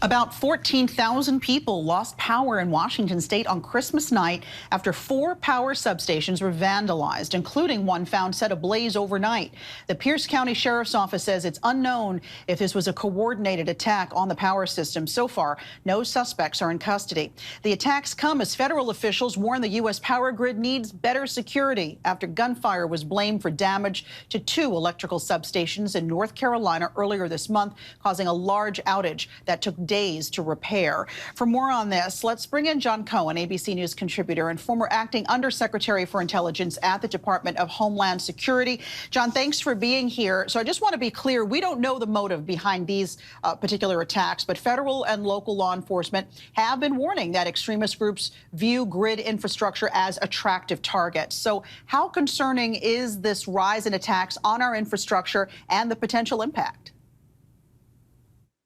About 14,000 people lost power in Washington state on Christmas night after 4 power substations were vandalized, including one found set ablaze overnight. The Pierce County Sheriff's Office says it's unknown if this was a coordinated attack on the power system. So far, no suspects are in custody. The attacks come as federal officials warn the U.S. power grid needs better security after gunfire was blamed for damage to 2 electrical substations in North Carolina earlier this month, causing a large outage that took days to repair. For more on this, let's bring in John Cohen, ABC News contributor and former acting undersecretary for intelligence at the Department of Homeland Security. John, thanks for being here. So I just want to be clear, we don't know the motive behind these particular attacks, but federal and local law enforcement have been warning that extremist groups view grid infrastructure as attractive targets. So how concerning is this rise in attacks on our infrastructure and the potential impact?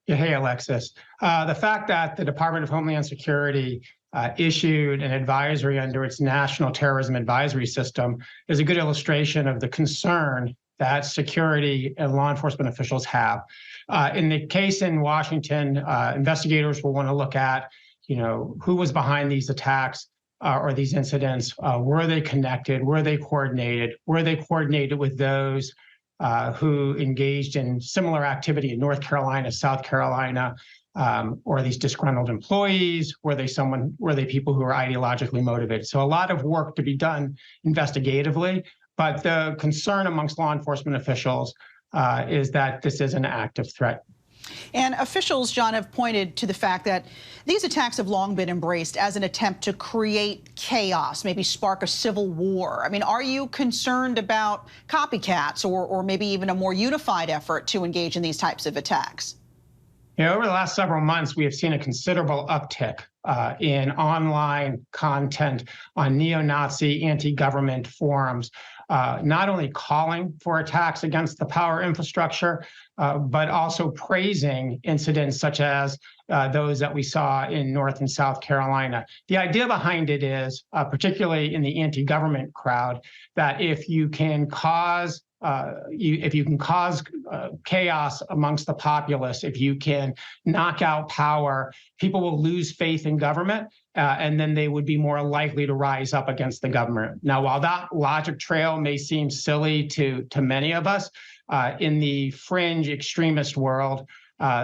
Yeah, hey, Alexis. The fact that the Department of Homeland Security issued an advisory under its National Terrorism Advisory System is a good illustration of the concern that security and law enforcement officials have. In the case in Washington, investigators will want to look at, who was behind these attacks or these incidents. Were they connected? Were they coordinated? Were they coordinated with those who engaged in similar activity in North Carolina, South Carolina, or these disgruntled employees? Were they people who are ideologically motivated? So a lot of work to be done investigatively, but the concern amongst law enforcement officials is that this is an active threat. And officials, John, have pointed to the fact that these attacks have long been embraced as an attempt to create chaos, maybe spark a civil war. I mean, are you concerned about copycats or maybe even a more unified effort to engage in these types of attacks? Over the last several months, we have seen a considerable uptick in online content on neo-Nazi, anti-government forums, not only calling for attacks against the power infrastructure, but also praising incidents such as those that we saw in North and South Carolina. The idea behind it is, particularly in the anti-government crowd, that if you can cause chaos amongst the populace, if you can knock out power, people will lose faith in government, and then they would be more likely to rise up against the government. Now, while that logic trail may seem silly to many of us, in the fringe extremist world,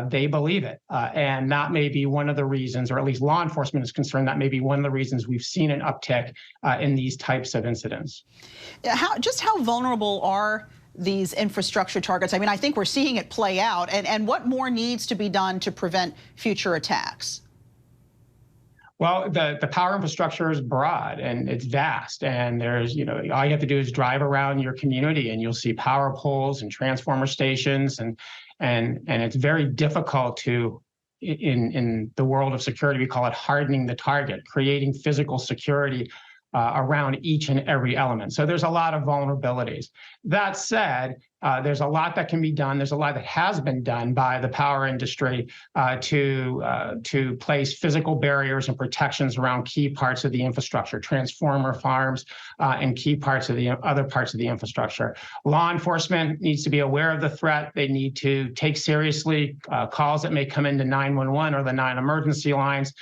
they believe it. And that may be one of the reasons, or at least law enforcement is concerned, that may be one of the reasons we've seen an uptick in these types of incidents. How vulnerable are these infrastructure targets? I mean, I think we're seeing it play out. And what more needs to be done to prevent future attacks? Well, the power infrastructure is broad and it's vast, and there's, all you have to do is drive around your community and you'll see power poles and transformer stations, and it's very difficult to, in the world of security, we call it hardening the target, creating physical security around each and every element. So there's a lot of vulnerabilities. That said, there's a lot that can be done. There's a lot that has been done by the power industry to place physical barriers and protections around key parts of the infrastructure, transformer farms, and key parts of the other parts of the infrastructure. Law enforcement needs to be aware of the threat. They need to take seriously calls that may come into 911 or the 9 emergency lines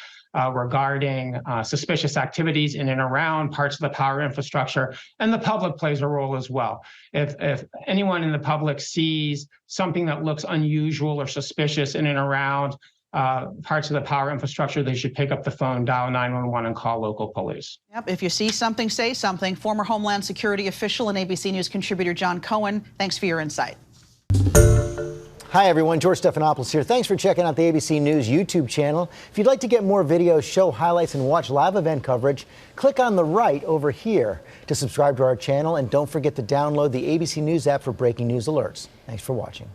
regarding suspicious activities in and around parts of the power infrastructure, and the public plays a role as well. If anyone in the public sees something that looks unusual or suspicious in and around parts of the power infrastructure, they should pick up the phone, dial 911, and call local police. Yep, if you see something, say something. Former Homeland Security official and ABC News contributor John Cohen, thanks for your insight. Hi, everyone. George Stephanopoulos here. Thanks for checking out the ABC News YouTube channel. If you'd like to get more videos, show highlights, and watch live event coverage, click on the right over here to subscribe to our channel. And don't forget to download the ABC News app for breaking news alerts. Thanks for watching.